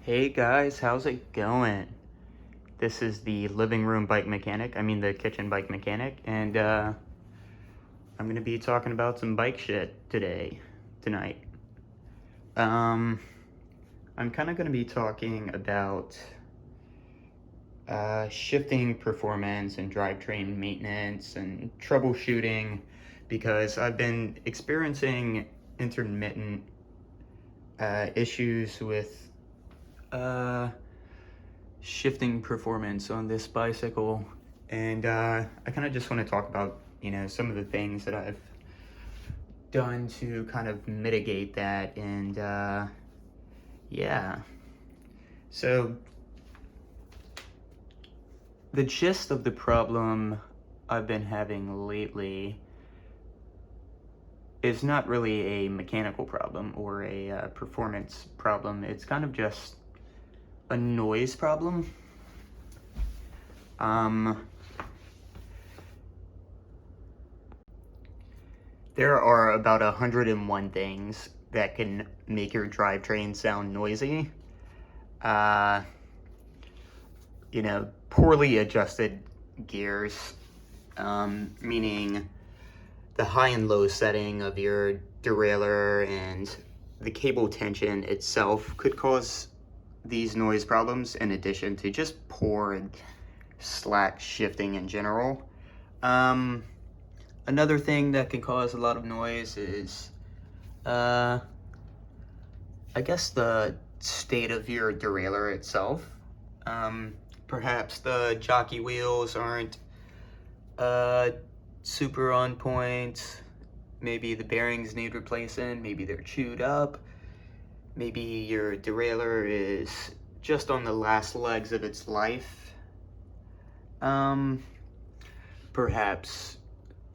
Hey guys, how's it going? This is the living room bike mechanic, the kitchen bike mechanic, and I'm gonna be talking about some bike shit tonight. I'm kind of gonna be talking about shifting performance and drivetrain maintenance and troubleshooting because I've been experiencing intermittent issues with shifting performance on this bicycle, and I kind of just want to talk about some of the things that I've done to kind of mitigate that. And yeah, so the gist of the problem I've been having lately is not really a mechanical problem or a performance problem. It's kind of just a noise problem. There are about 101 things that can make your drivetrain sound noisy. Poorly adjusted gears, meaning the high and low setting of your derailleur and the cable tension itself could cause these noise problems, in addition to just poor and slack shifting in general. Another thing that can cause a lot of noise is, I guess, the state of your derailleur itself. Perhaps the jockey wheels aren't super on point. Maybe the bearings need replacing. Maybe they're chewed up. Maybe your derailleur is just on the last legs of its life. Perhaps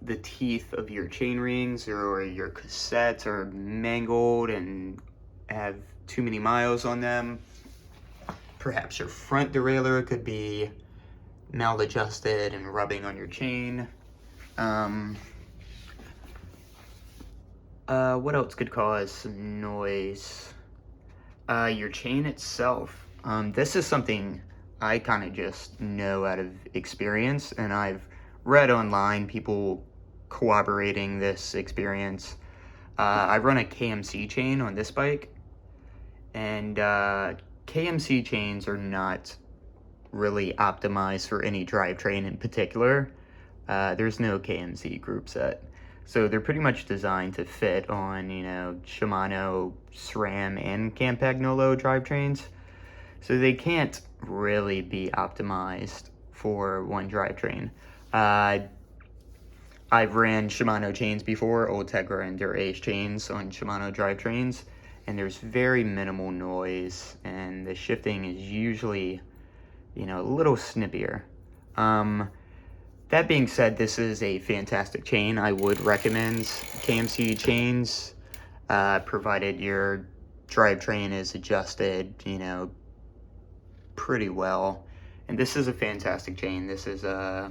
the teeth of your chain rings or your cassettes are mangled and have too many miles on them. Perhaps your front derailleur could be maladjusted and rubbing on your chain. What else could cause some noise? Your chain itself. This is something I kind of just know out of experience, and I've read online people corroborating this experience. I run a KMC chain on this bike, and KMC chains are not really optimized for any drivetrain in particular. There's no KMC group set. So they're pretty much designed to fit on, Shimano, SRAM, and Campagnolo drivetrains. So they can't really be optimized for one drivetrain. I've ran Shimano chains before, Ultegra and dura-ace chains on Shimano drivetrains, and there's very minimal noise, and the shifting is usually, a little snippier. That being said, this is a fantastic chain. I would recommend KMC chains, provided your drivetrain is adjusted, pretty well. And this is a fantastic chain. This is a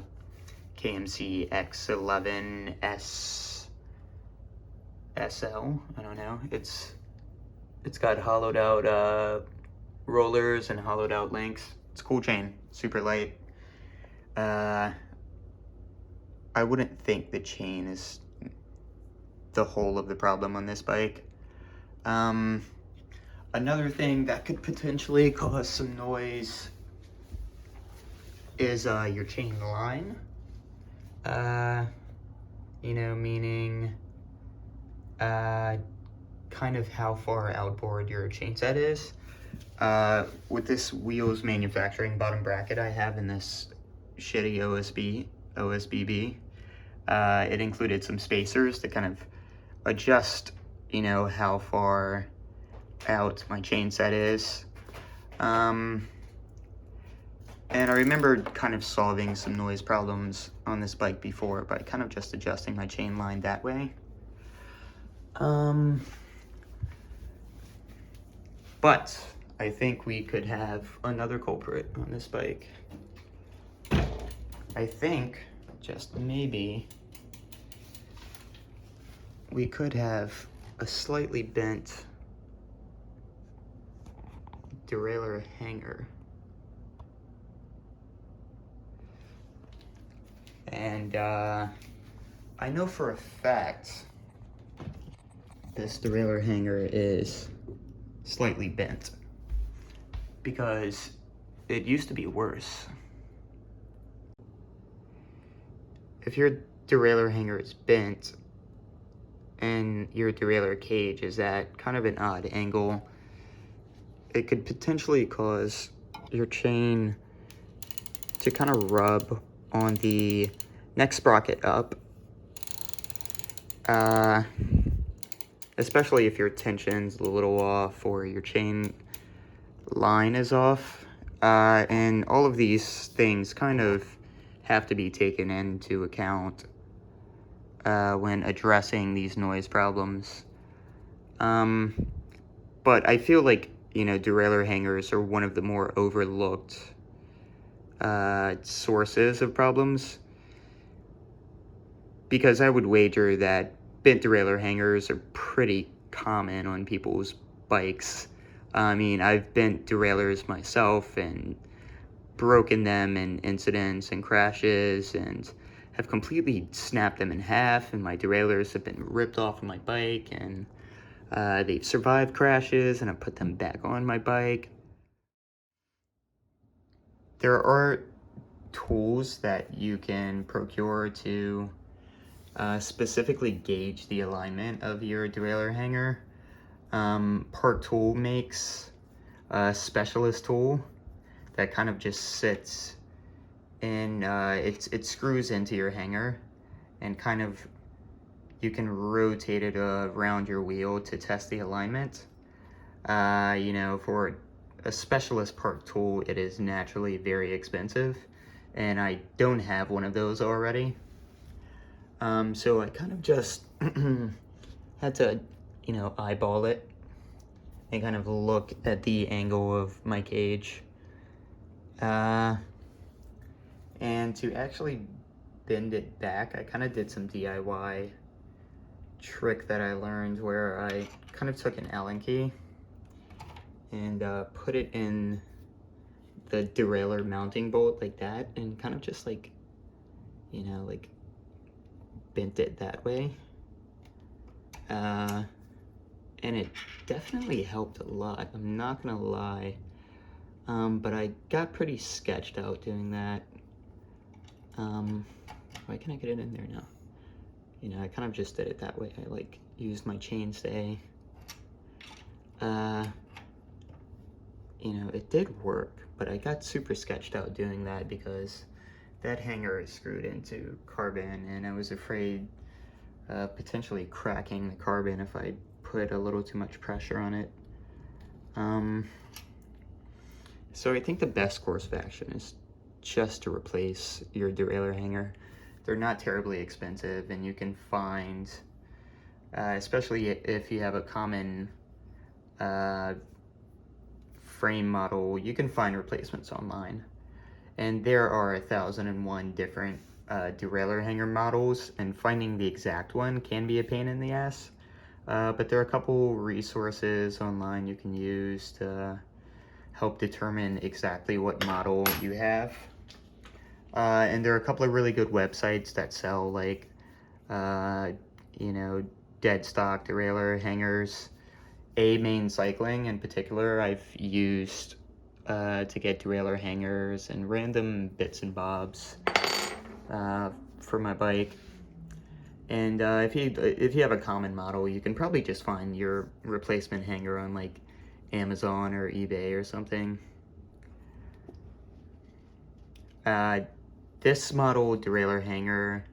KMC X11S SL. I don't know. It's got hollowed out rollers and hollowed out links. It's a cool chain, super light. I wouldn't think the chain is the whole of the problem on this bike. Another thing that could potentially cause some noise is your chain line. Meaning kind of how far outboard your chain set is. With this wheels manufacturing bottom bracket I have in this shitty OSBB, it included some spacers to kind of adjust, how far out my chain set is. And I remember kind of solving some noise problems on this bike before by kind of just adjusting my chain line that way. But I think we could have another culprit on this bike. I think, just maybe, we could have a slightly bent derailleur hanger. And I know for a fact this derailleur hanger is slightly bent because it used to be worse. If your derailleur hanger is bent and your derailleur cage is at kind of an odd angle, it could potentially cause your chain to kind of rub on the neck sprocket up, especially if your tension's a little off or your chain line is off. And all of these things kind of have to be taken into account when addressing these noise problems. But I feel like, you know, derailleur hangers are one of the more overlooked sources of problems, because I would wager that bent derailleur hangers are pretty common on people's bikes. I mean, I've bent derailleurs myself and broken them in incidents and crashes, and have completely snapped them in half, and my derailleurs have been ripped off of my bike, and they've survived crashes, and I put them back on my bike. There are tools that you can procure to specifically gauge the alignment of your derailleur hanger. Park Tool makes a specialist tool that kind of just sits in, it screws into your hanger, and kind of you can rotate it around your wheel to test the alignment. You know, for a specialist park tool, it is naturally very expensive, and I don't have one of those already. So I kind of just had to, you know, eyeball it and kind of look at the angle of my cage. And to actually bend it back, I kind of did some DIY trick that I learned where I kind of took an Allen key and put it in the derailleur mounting bolt like that, and kind of just like, you know, like bent it that way. And it definitely helped a lot, I'm not gonna lie. But I got pretty sketched out doing that. Why can't I get it in there now? You know, I kind of just did it that way. I like used my chainstay. You know, it did work, but I got super sketched out doing that because that hanger is screwed into carbon, and I was afraid potentially cracking the carbon if I put a little too much pressure on it. So I think the best course of action is just to replace your derailleur hanger. They're not terribly expensive, and you can find, especially if you have a common frame model, you can find replacements online. And there are 1,001 different derailleur hanger models, and finding the exact one can be a pain in the ass. But there are a couple resources online you can use to help determine exactly what model you have. And there are a couple of really good websites that sell, like, you know, dead stock derailleur hangers. Main Cycling in particular, I've used to get derailleur hangers and random bits and bobs for my bike. And if you have a common model, you can probably just find your replacement hanger on like Amazon or eBay or something. This model derailleur hanger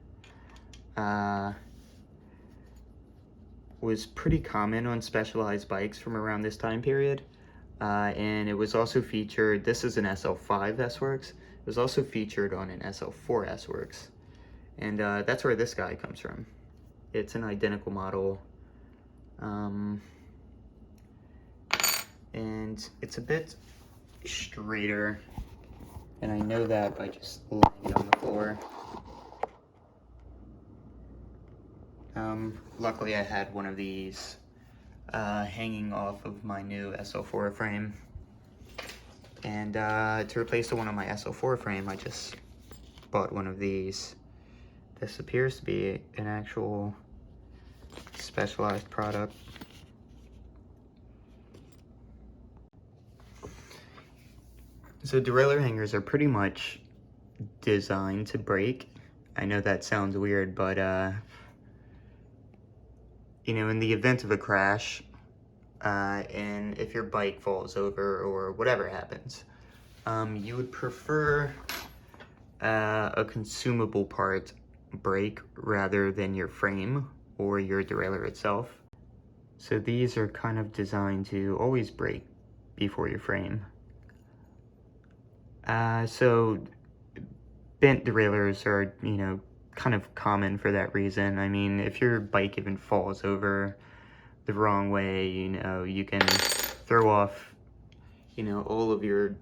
was pretty common on specialized bikes from around this time period. And it was also featured, this is an SL5 S-Works, it was also featured on an SL4 S-Works. And that's where this guy comes from. It's an identical model. And it's a bit straighter, and I know that by just laying it on the floor. Luckily I had one of these hanging off of my new SL4 frame. And to replace the one on my SL4 frame, I just bought one of these. This appears to be an actual specialized product. So derailleur hangers are pretty much designed to break. I know that sounds weird, but you know, in the event of a crash, and if your bike falls over or whatever happens, you would prefer a consumable part break rather than your frame or your derailleur itself. So these are kind of designed to always break before your frame. So bent derailleurs are, you know, kind of common for that reason. I mean, if your bike even falls over the wrong way, you know, you can throw off, you know, all of your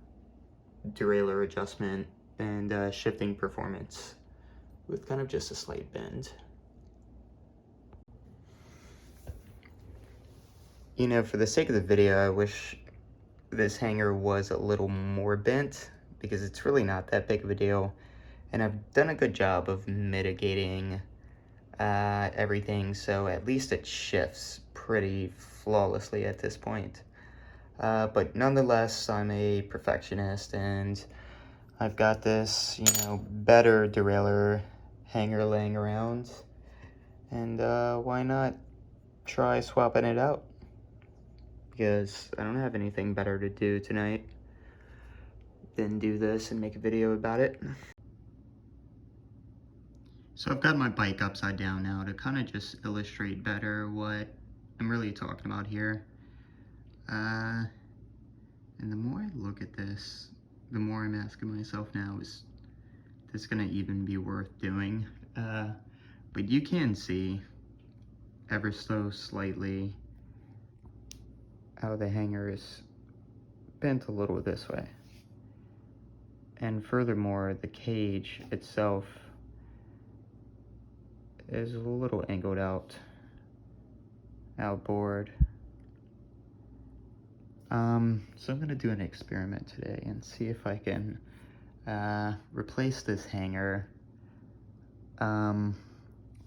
derailleur adjustment and shifting performance with kind of just a slight bend. You know, for the sake of the video, I wish this hanger was a little more bent, because it's really not that big of a deal, and I've done a good job of mitigating everything, so at least it shifts pretty flawlessly at this point. But nonetheless, I'm a perfectionist, and I've got this, you know, better derailleur hanger laying around, and why not try swapping it out? Because I don't have anything better to do tonight than do this and make a video about it. So I've got my bike upside down now to kind of just illustrate better what I'm really talking about here. And the more I look at this, the more I'm asking myself now, is this gonna even be worth doing? But you can see ever so slightly how the hanger is bent a little this way. And furthermore, the cage itself is a little angled outboard. So I'm gonna do an experiment today and see if I can replace this hanger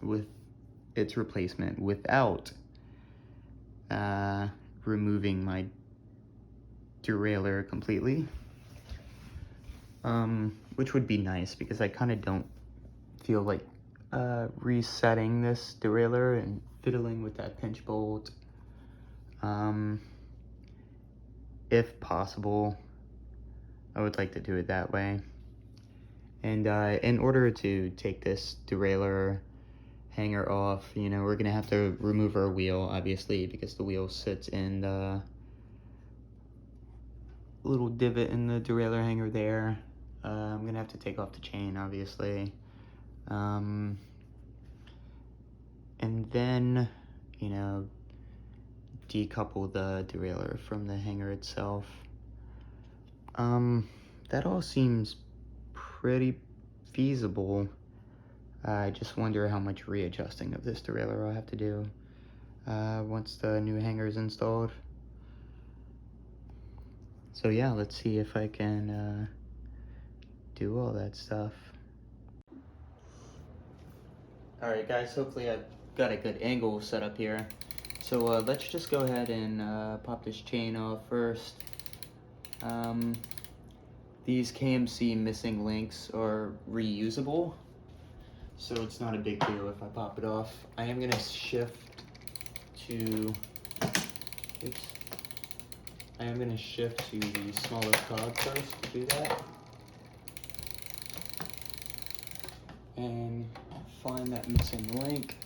with its replacement without removing my derailleur completely, which would be nice because I kind of don't feel like resetting this derailleur and fiddling with that pinch bolt. If possible, I would like to do it that way. And in order to take this derailleur hanger off, you know, we're gonna have to remove our wheel, obviously, because the wheel sits in the little divot in the derailleur hanger there. I'm gonna have to take off the chain, obviously. And then, you know, decouple the derailleur from the hanger itself. That all seems pretty feasible. I just wonder how much readjusting of this derailleur I'll have to do once the new hanger is installed. So yeah, let's see if I can do all that stuff. Alright guys, hopefully I've got a good angle set up here. So let's just go ahead and pop this chain off first. These KMC missing links are reusable, so it's not a big deal if I pop it off. I am gonna shift to, the smallest cog first to do that. And find that missing link.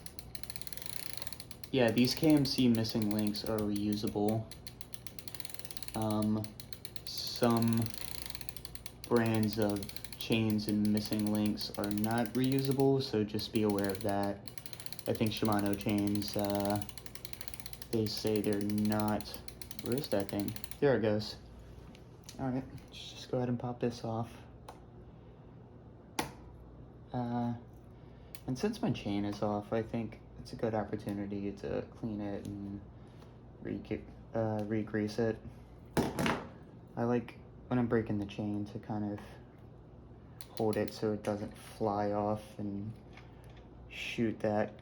Yeah, these KMC missing links are reusable. Some brands of chains and missing links are not reusable, so just be aware of that. I think Shimano chains, they say they're not. Where is that thing? There it goes. Alright, let's just go ahead and pop this off. And since my chain is off, I think it's a good opportunity to clean it and re-grease it. I like when I'm breaking the chain to kind of hold it so it doesn't fly off and shoot that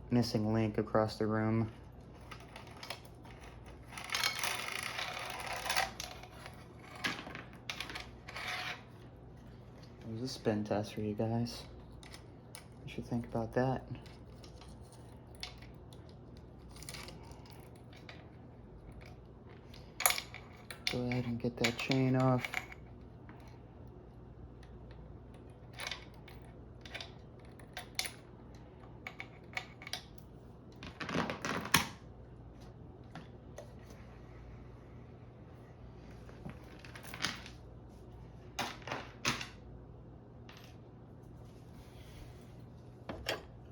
missing link across the room. There's a spin test for you guys. You should think about that. Go ahead and get that chain off.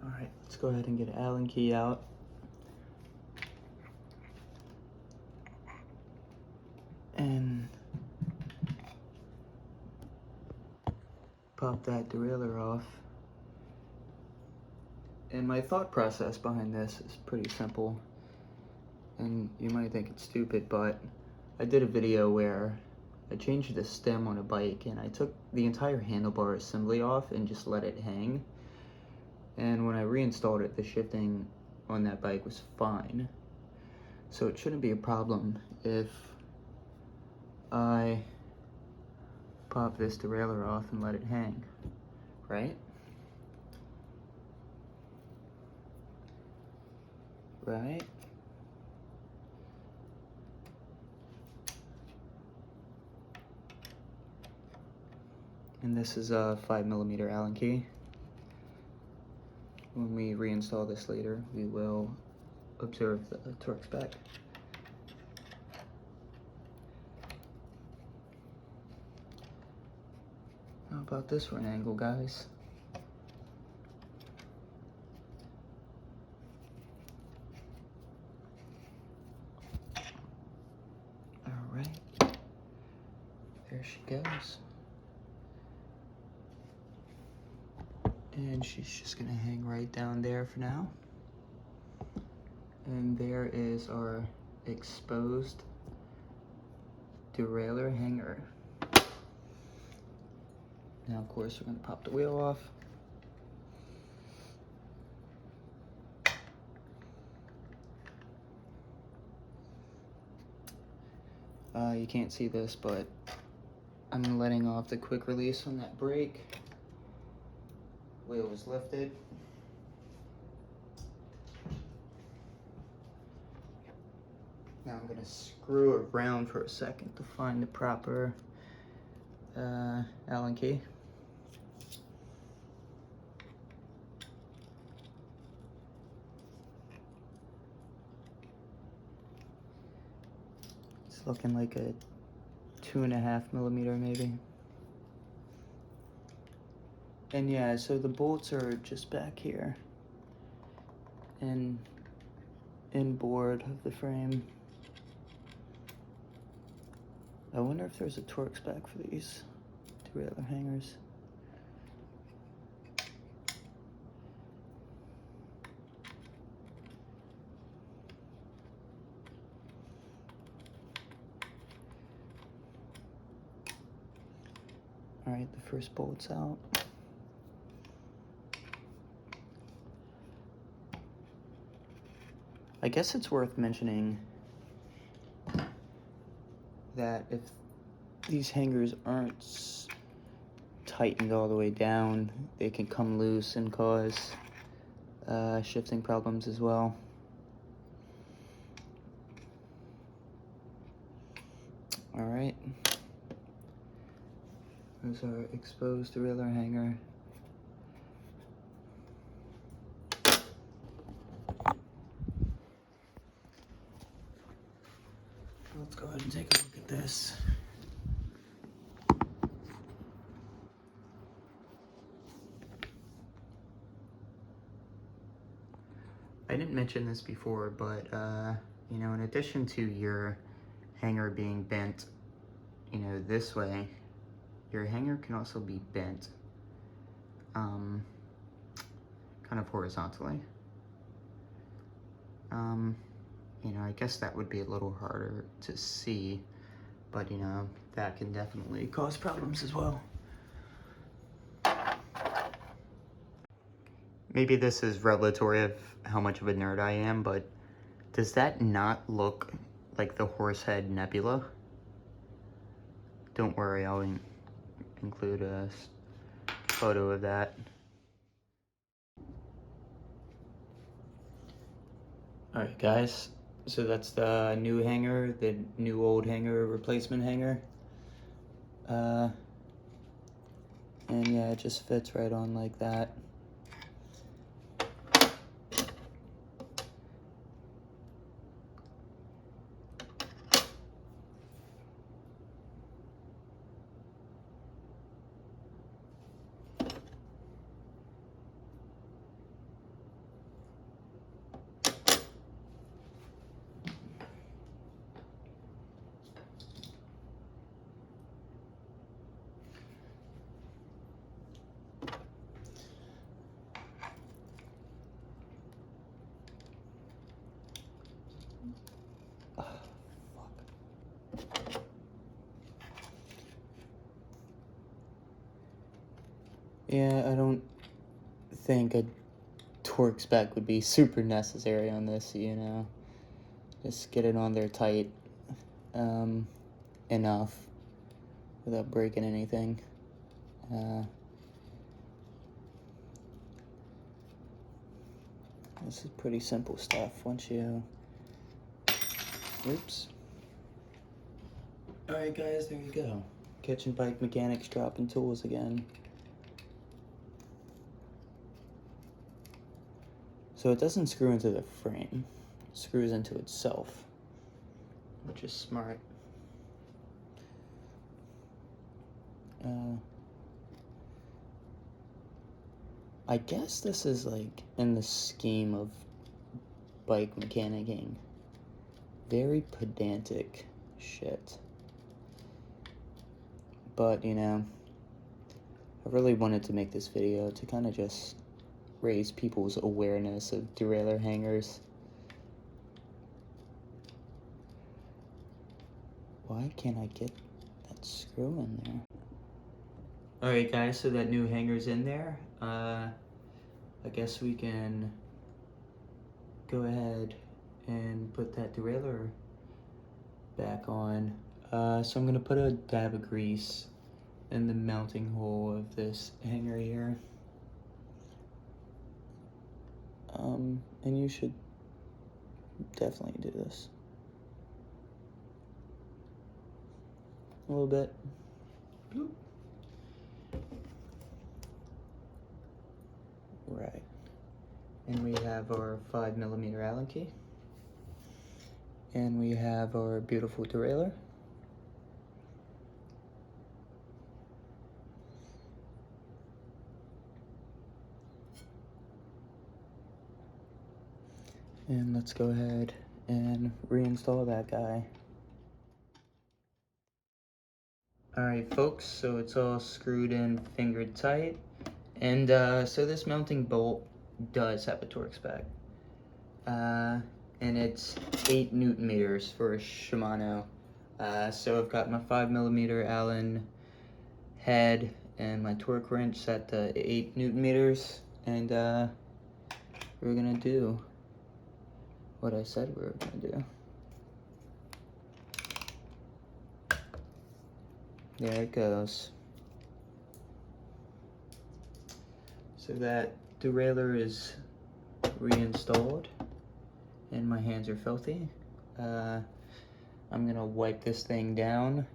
Alright, let's go ahead and get an Allen key out. And pop that derailleur off. And my thought process behind this is pretty simple. And you might think it's stupid, but I did a video where I changed the stem on a bike and I took the entire handlebar assembly off and just let it hang. And when I reinstalled it, the shifting on that bike was fine. So it shouldn't be a problem if I pop this derailleur off and let it hang, right? Right? And this is a 5mm Allen key. When we reinstall this later, we will observe the torque spec. How about this for an angle, guys? All right, there she goes. And she's just gonna hang right down there for now. And there is our exposed derailleur hanger. Now, of course, we're gonna pop the wheel off. You can't see this, but I'm letting off the quick release on that brake. Wheel is lifted. Now I'm gonna screw around for a second to find the proper Allen key. It's looking like a 2.5mm maybe. And yeah, so the bolts are just back here and inboard of the frame. I wonder if there's a torque spec for these derailleur hangers. All right, the first bolt's out. I guess it's worth mentioning that if these hangers aren't tightened all the way down, they can come loose and cause shifting problems as well. All right, there's our exposed derailleur hanger. Let's go ahead and take a look at this. I didn't mention this before, but you know, in addition to your hanger being bent, you know, this way, your hanger can also be bent kind of horizontally. You know, I guess that would be a little harder to see, but you know, that can definitely cause problems as well. Maybe this is revelatory of how much of a nerd I am, but does that not look like the Horsehead Nebula? Don't worry, I'll include a photo of that. Alright guys, so that's the new hanger, the new old hanger replacement hanger. And yeah, it just fits right on like that. Yeah, I don't think a torque spec would be super necessary on this, you know. Just get it on there tight enough without breaking anything. This is pretty simple stuff once you... Oops. Alright guys, there you go. Kitchen Bike Mechanics dropping tools again. So it doesn't screw into the frame, it screws into itself, which is smart. I guess this is like in the scheme of bike mechanicking. Very pedantic shit. But, you know, I really wanted to make this video to kind of just raise people's awareness of derailleur hangers. Why can't I get that screw in there? Alright guys, so that new hanger's in there. I guess we can go ahead and put that derailleur back on. So I'm gonna put a dab of grease in the mounting hole of this hanger here. And you should definitely do this. A little bit. Bloop. Right. And we have our 5mm Allen key. And we have our beautiful derailleur. And let's go ahead and reinstall that guy. Alright folks, so it's all screwed in, fingered tight. And so this mounting bolt does have a torque spec. And it's 8 Newton meters for a Shimano. So I've got my 5mm Allen head and my torque wrench set to 8 Newton meters. And we're gonna do what I said we were gonna do. There it goes. So that derailleur is reinstalled and my hands are filthy. I'm gonna wipe this thing down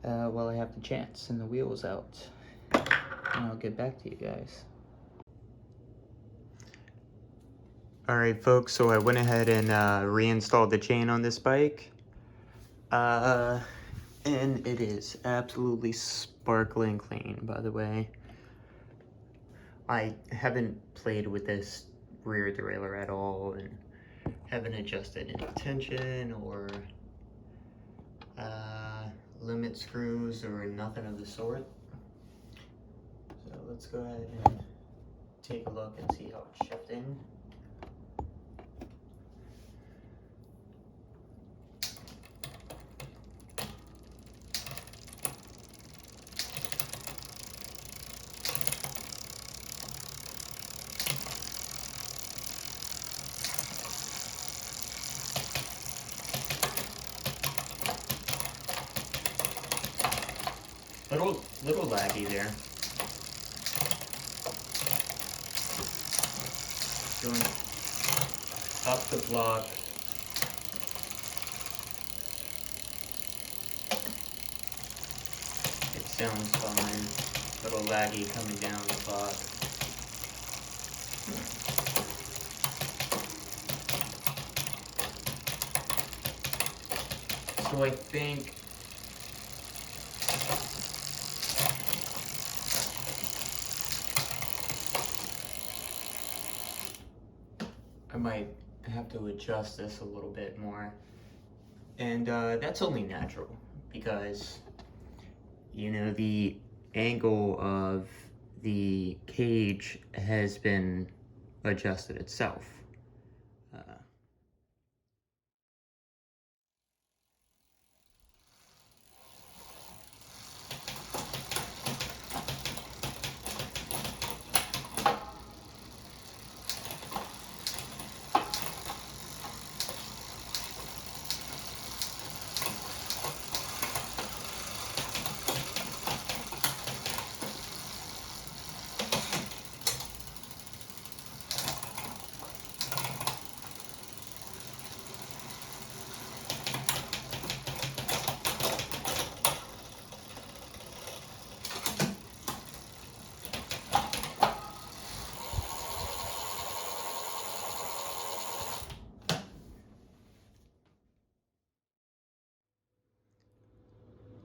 while I have the chance and the wheel's out. And I'll get back to you guys. Alright folks, so I went ahead and reinstalled the chain on this bike. And it is absolutely sparkling clean, by the way. I haven't played with this rear derailleur at all and haven't adjusted any tension or limit screws or nothing of the sort. So let's go ahead and take a look and see how it's shifting. Little laggy there. Going up the block. It sounds fine. Little laggy coming down the block. So I think I might have to adjust this a little bit more. And that's only natural because, you know, the angle of the cage has been adjusted itself.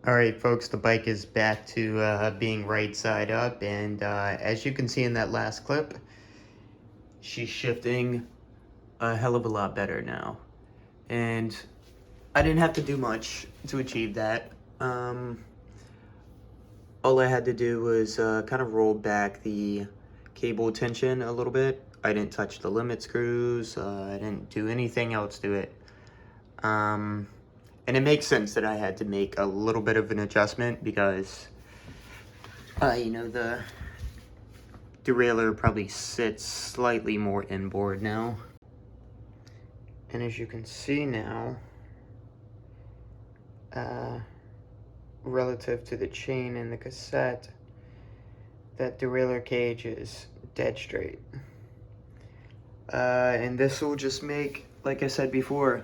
All right, folks, the bike is back to being right side up, and as you can see in that last clip, she's shifting a hell of a lot better now. And I didn't have to do much to achieve that. All I had to do was kind of roll back the cable tension a little bit. I didn't touch the limit screws. I didn't do anything else to it. And it makes sense that I had to make a little bit of an adjustment because, you know, the derailleur probably sits slightly more inboard now. And as you can see now, relative to the chain and the cassette, that derailleur cage is dead straight. And this will just make, like I said before,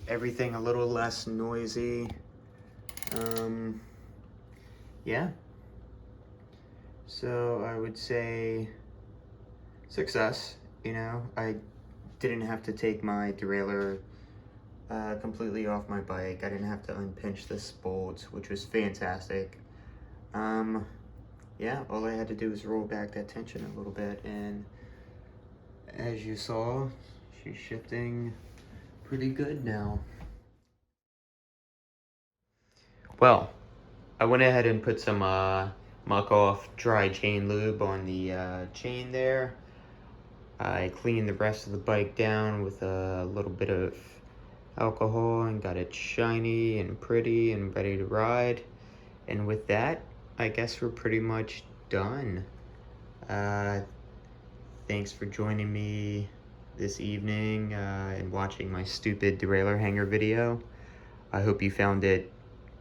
everything a little less noisy. Yeah. So I would say success. You know, I didn't have to take my derailleur completely off my bike. I didn't have to unpinch this bolt, which was fantastic. Yeah, all I had to do was roll back that tension a little bit, and as you saw, she's shifting pretty good now. Well, I went ahead and put some mucc-off dry chain lube on the chain there. I cleaned the rest of the bike down with a little bit of alcohol and got it shiny and pretty and ready to ride. And with that, I guess we're pretty much done. Thanks for joining me this evening and watching my stupid derailleur hanger video. I hope you found it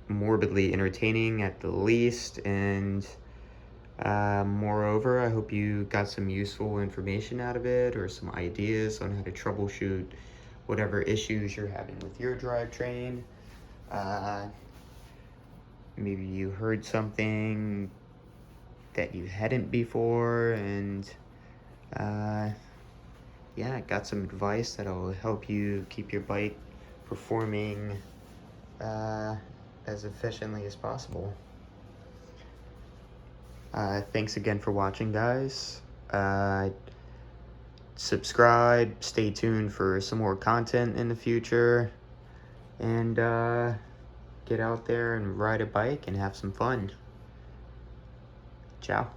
morbidly entertaining at the least, and moreover, I hope you got some useful information out of it or some ideas on how to troubleshoot whatever issues you're having with your drivetrain. Maybe you heard something that you hadn't before, and yeah, got some advice that'll help you keep your bike performing as efficiently as possible. Thanks again for watching, guys. Subscribe, stay tuned for some more content in the future, and get out there and ride a bike and have some fun. Ciao.